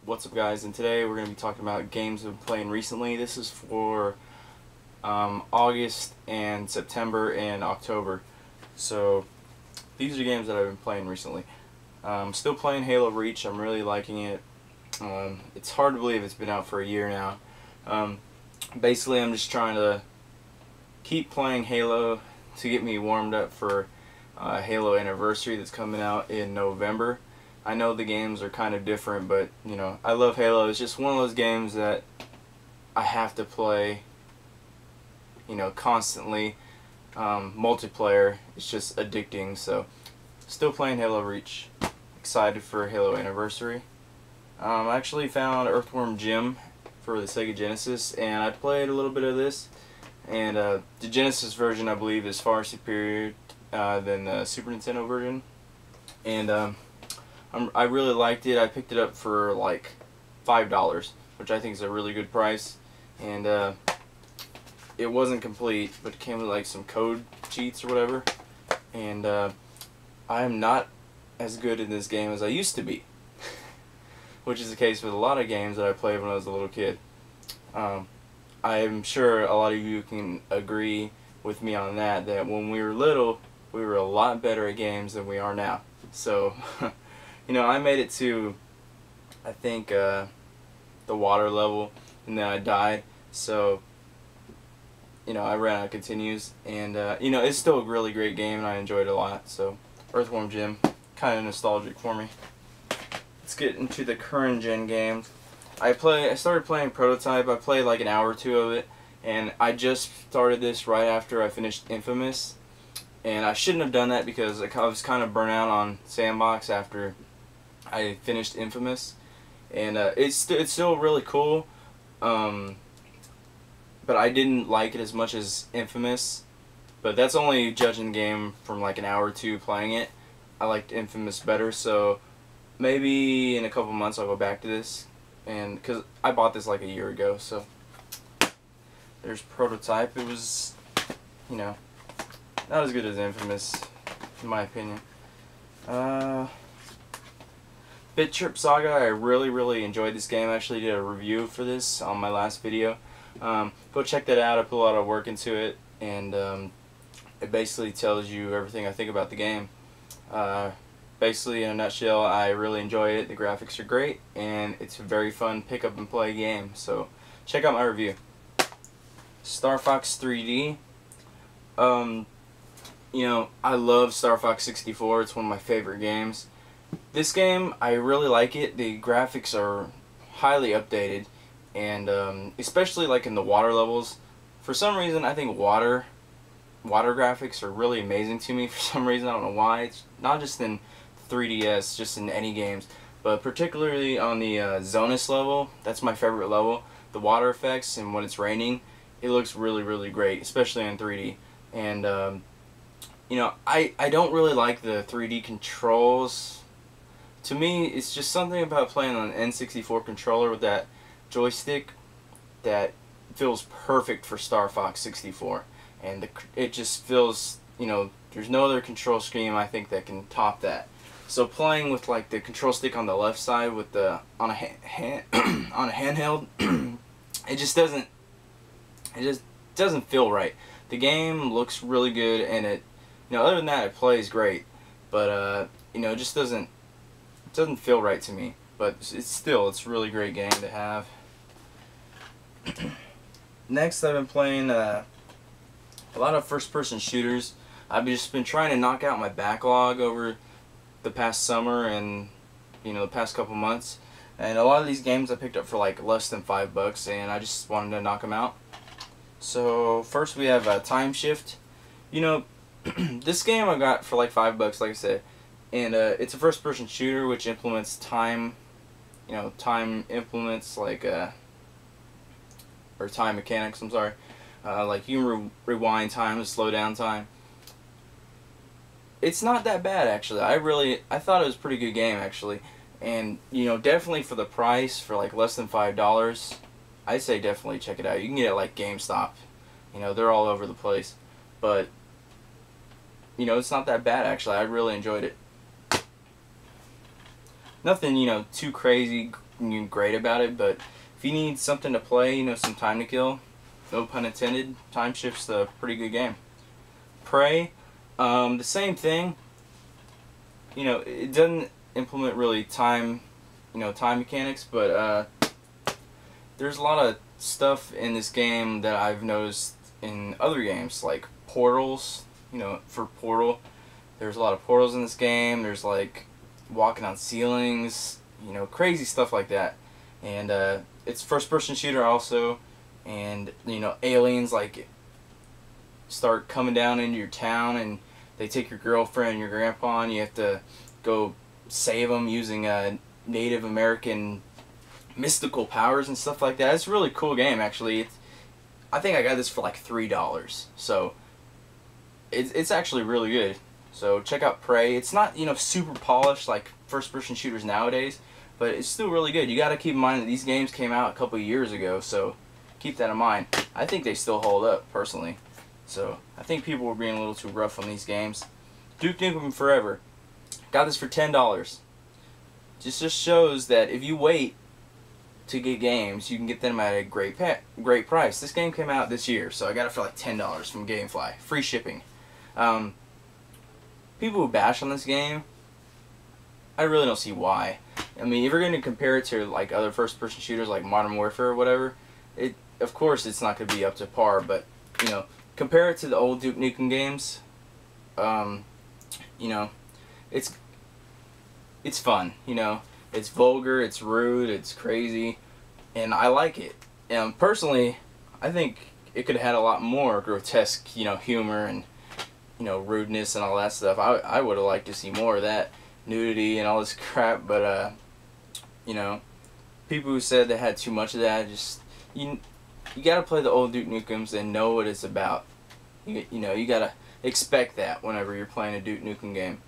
What's up, guys? And today we're going to be talking about games I've been playing recently. This is for August and September and October. So these are games that I've been playing recently. Still playing Halo Reach. I'm really liking it. It's hard to believe it's been out for a year now. Basically, I'm just trying to keep playing Halo to get me warmed up for Halo Anniversary that's coming out in November. I know the games are kind of different, but you know, I love Halo. It's just one of those games that I have to play, you know, constantly. Multiplayer, it's just addicting. So still playing Halo Reach. Excited for Halo Anniversary. I actually found Earthworm Jim for the Sega Genesis, and I played a little bit of this, and the Genesis version, I believe, is far superior than the Super Nintendo version, and I really liked it. I picked it up for like $5, which I think is a really good price, and it wasn't complete, but it came with like some code cheats or whatever, and I am not as good in this game as I used to be, which is the case with a lot of games that I played when I was a little kid. I'm sure a lot of you can agree with me on that when we were little, we were a lot better at games than we are now. So you know, I made it to, I think, the water level, and then I died. So, you know, I ran out of continues, and you know, it's still a really great game, and I enjoyed it a lot. So, Earthworm Jim, kind of nostalgic for me. Let's get into the current gen games. I started playing Prototype. I played like an hour or two of it, and I just started this right after I finished Infamous. And I shouldn't have done that because I was kind of burnt out on Sandbox after I finished Infamous, and it's still really cool, but I didn't like it as much as Infamous. But that's only judging the game from like an hour or two playing it. I liked Infamous better, so maybe in a couple months I'll go back to this, and because I bought this like a year ago. So there's Prototype. It was, you know, not as good as Infamous in my opinion. Bit.Trip Saga, I really enjoyed this game. I actually did a review for this on my last video. Go check that out. I put a lot of work into it, and it basically tells you everything I think about the game. Basically, in a nutshell, I really enjoy it. The graphics are great, and it's a very fun pick up and play game. So check out my review. Star Fox 3D. You know, I love Star Fox 64. It's one of my favorite games. This game, I really like it. The graphics are highly updated, and especially like in the water levels. For some reason, I think water graphics are really amazing to me. For some reason, I don't know why. It's not just in 3DS, just in any games, but particularly on the Zonus level. That's my favorite level. The water effects and when it's raining, it looks really great, especially in 3D. And you know, I don't really like the 3D controls. To me, it's just something about playing on an N64 controller with that joystick that feels perfect for Star Fox 64. And it just feels, you know, there's no other control scheme I think that can top that. So playing with like the control stick on the left side with the on a handheld, it just doesn't feel right. The game looks really good, and it, you know, other than that, it plays great, but you know, it just doesn't feel right to me. But it's a really great game to have. Next, I've been playing a lot of first-person shooters. I've just been trying to knock out my backlog over the past summer and, you know, the past couple months. And a lot of these games I picked up for like less than $5, and I just wanted to knock them out. So first we have Timeshift. You know, this game I got for like $5, like I said. And it's a first-person shooter which implements time, you know, time implements like, or time mechanics, I'm sorry. Like you can rewind time and slow down time. It's not that bad actually. I thought it was a pretty good game actually. And you know, definitely for the price, for like less than $5, I say definitely check it out. You can get it like GameStop. You know, they're all over the place. But you know, it's not that bad actually. I really enjoyed it. Nothing, you know, too crazy great about it, but if you need something to play, you know, some time to kill, no pun intended, Timeshift's a pretty good game. Prey, the same thing. You know, it doesn't implement really time mechanics, but there's a lot of stuff in this game that I've noticed in other games, like portals. You know, for Portal, there's a lot of portals in this game. There's like walking on ceilings, you know, crazy stuff like that. And it's first-person shooter also, and you know, aliens like start coming down into your town, and they take your girlfriend and your grandpa, and you have to go save them using Native American mystical powers and stuff like that. It's a really cool game, actually. I think I got this for like $3, so it's actually really good. So check out Prey. It's not, you know, super polished like first-person shooters nowadays, but it's still really good. You got to keep in mind that these games came out a couple of years ago, so keep that in mind. I think they still hold up, personally. So I think people were being a little too rough on these games. Duke Nukem Forever. Got this for $10. Just shows that if you wait to get games, you can get them at a great price. This game came out this year, so I got it for like $10 from GameFly. Free shipping. People who bash on this game, I really don't see why. I mean, if you're going to compare it to like other first-person shooters like Modern Warfare or whatever, of course it's not going to be up to par, but you know, compare it to the old Duke Nukem games. You know, it's fun. You know, it's vulgar, it's rude, it's crazy, and I like it. And personally, I think it could have had a lot more grotesque, you know, humor and, you know, rudeness and all that stuff. I would have liked to see more of that, nudity and all this crap, but you know, people who said they had too much of that, just you gotta play the old Duke Nukems and know what it's about. You know, you gotta expect that whenever you're playing a Duke Nukem game.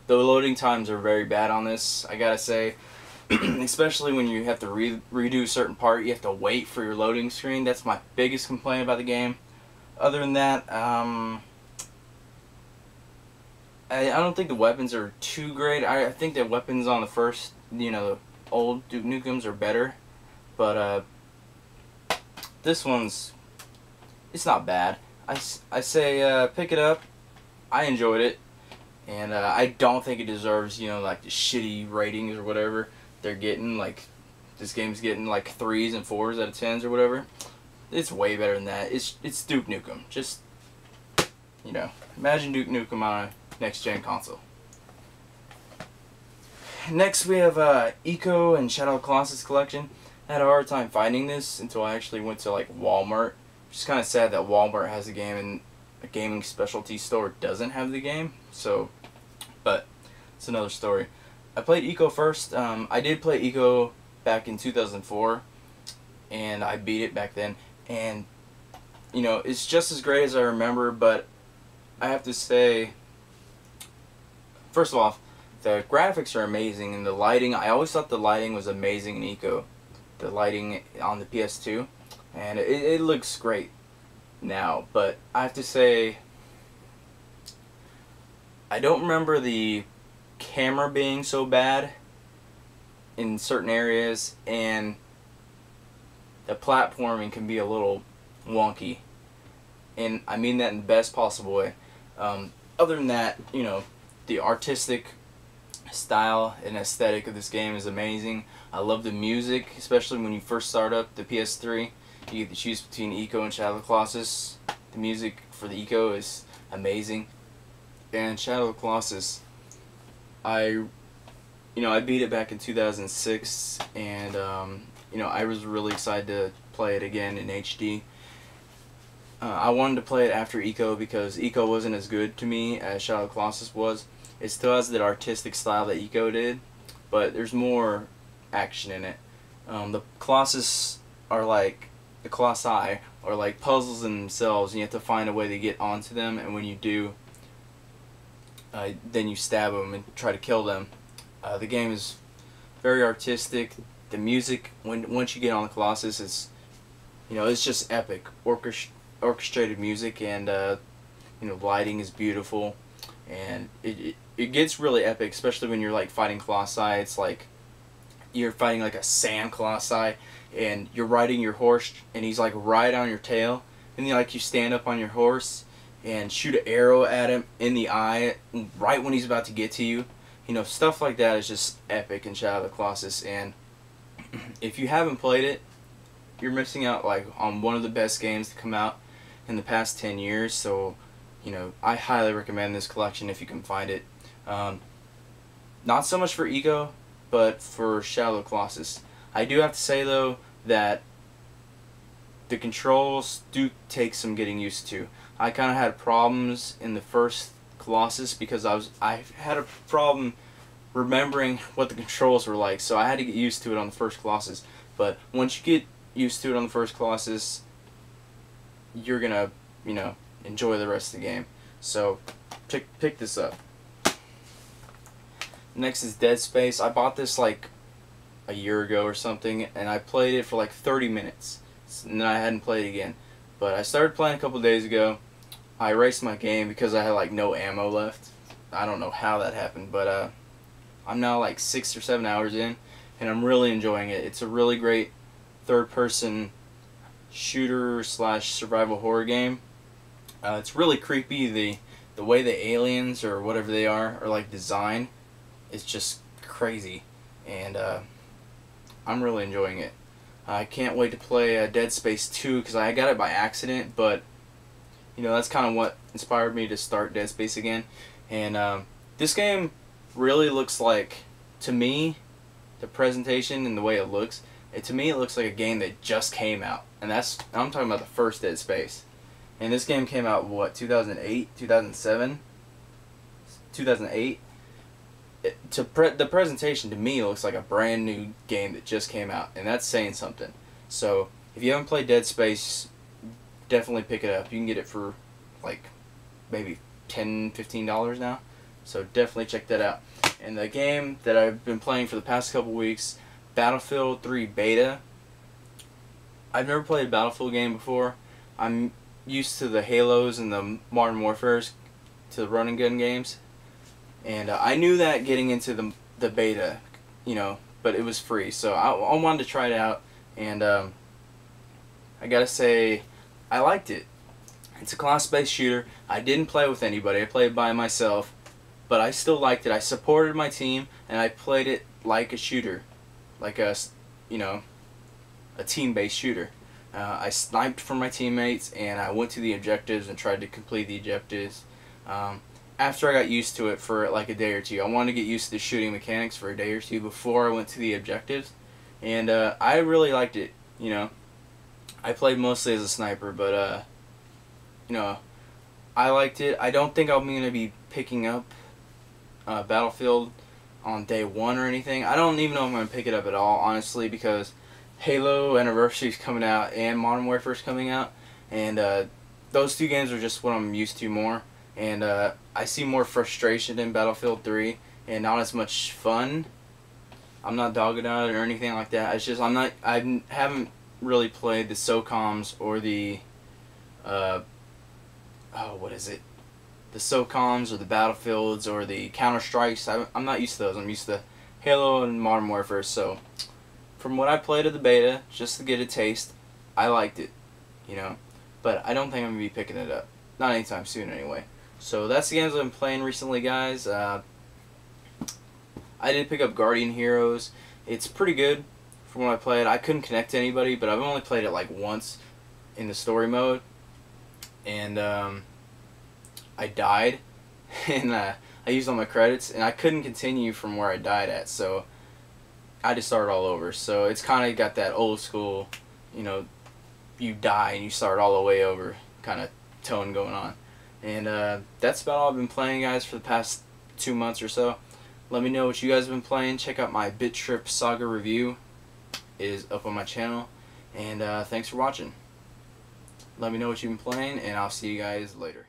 The loading times are very bad on this, I gotta say. Especially when you have to redo a certain part, you have to wait for your loading screen. That's my biggest complaint about the game. Other than that, I don't think the weapons are too great. I think the weapons on the first, you know, the old Duke Nukems are better. But this one's, it's not bad. I say pick it up. I enjoyed it. And I don't think it deserves, you know, like the shitty ratings or whatever they're getting. Like, this game's getting like 3s and 4s out of 10s or whatever. It's way better than that. It's Duke Nukem. Just, you know, imagine Duke Nukem on a next-gen console. Next we have Eco and Shadow of the Colossus Collection. I had a hard time finding this until I actually went to like Walmart. It's kind of sad that Walmart has the game and a gaming specialty store doesn't have the game. So, but it's another story. I played Eco first. I did play Eco back in 2004, and I beat it back then. And you know, it's just as great as I remember, but I have to say, first of all, the graphics are amazing, and the lighting, I always thought the lighting was amazing in Eco. The lighting on the PS2, and it looks great now, but I have to say, I don't remember the camera being so bad in certain areas, and the platforming can be a little wonky, and I mean that in the best possible way. Other than that, you know, the artistic style and aesthetic of this game is amazing. I love the music, especially when you first start up the PS3. You get to choose between Eco and Shadow of the Colossus. The music for the Eco is amazing. And Shadow of the Colossus, I beat it back in 2006, and you know, I was really excited to play it again in HD. I wanted to play it after Eco because Eco wasn't as good to me as Shadow of the Colossus was. It still has that artistic style that Eco did, but there's more action in it. The Colossus are like, the Colossi are like puzzles in themselves, and you have to find a way to get onto them, and when you do, then you stab them and try to kill them. The game is very artistic. The music, once you get on the Colossus, it's just epic. Orchestrated music, and you know, lighting is beautiful, and it gets really epic, especially when you're like fighting Colossi. It's like, you're fighting like a sand colossi, and you're riding your horse, and he's like right on your tail, and then like you stand up on your horse and shoot an arrow at him in the eye right when he's about to get to you. You know, stuff like that is just epic in Shadow of the Colossus, and if you haven't played it, you're missing out like on one of the best games to come out in the past 10 years. So, you know, I highly recommend this collection if you can find it. Not so much for Eco, but for Shadow of the Colossus. I do have to say though that the controls do take some getting used to. I kind of had problems in the first Colossus because I had a problem remembering what the controls were like, so I had to get used to it on the first Colossus. But once you get used to it on the first Colossus, you're gonna, you know, enjoy the rest of the game. So pick this up. Next is Dead Space. I bought this like a year ago or something, and I played it for like 30 minutes, and then I hadn't played it again. But I started playing a couple days ago. I erased my game because I had like no ammo left. I don't know how that happened, but I'm now like 6 or 7 hours in, and I'm really enjoying it. It's a really great third-person shooter slash survival horror game. It's really creepy. The way the aliens or whatever they are like designed is just crazy, and I'm really enjoying it. I can't wait to play Dead Space 2 because I got it by accident, but you know, that's kind of what inspired me to start Dead Space again. And this game really looks like, to me, the presentation and the way it looks, to me it looks like a game that just came out. And I'm talking about the first Dead Space. And this game came out, what, 2008, 2007? 2008? The presentation to me looks like a brand new game that just came out, and that's saying something. So if you haven't played Dead Space, definitely pick it up. You can get it for like maybe $10-15 now, so definitely check that out. And the game that I've been playing for the past couple weeks, Battlefield 3 Beta. I've never played a Battlefield game before. I'm used to the Halos and the Modern Warfares, to the run and gun games. And I knew that getting into the beta, you know, but it was free, so I wanted to try it out, and I gotta say, I liked it. It's a class-based shooter. I didn't play with anybody. I played by myself, but I still liked it. I supported my team, and I played it like a shooter, like a, you know, a team-based shooter. I sniped for my teammates, and I went to the objectives and tried to complete the objectives. After I got used to it for like a day or two, I wanted to get used to the shooting mechanics for a day or two before I went to the objectives, and I really liked it. You know, I played mostly as a sniper, but you know, I liked it. I don't think I'm gonna be picking up Battlefield on day one or anything. I don't even know if I'm gonna pick it up at all, honestly, because Halo Anniversary is coming out and Modern Warfare is coming out, and those two games are just what I'm used to more. And I see more frustration in Battlefield 3 and not as much fun. I'm not dogging on it or anything like that. It's just I haven't really played the SOCOMs or the what is it? The SOCOMs or the Battlefields or the Counter-Strikes. I'm not used to those. I'm used to Halo and Modern Warfare. So from what I played of the beta, just to get a taste, I liked it, you know. But I don't think I'm gonna be picking it up. Not anytime soon, anyway. So that's the games I've been playing recently, guys. I did pick up Guardian Heroes. It's pretty good from when I played. I couldn't connect to anybody, but I've only played it like once in the story mode. And I died, and I used all my credits, and I couldn't continue from where I died at, so I just started all over. So it's kind of got that old school, you know, you die and you start all the way over kind of tone going on. And that's about all I've been playing, guys, for the past 2 months or so. Let me know what you guys have been playing. Check out my Bit.Trip Saga review. It is up on my channel. And thanks for watching. Let me know what you've been playing, and I'll see you guys later.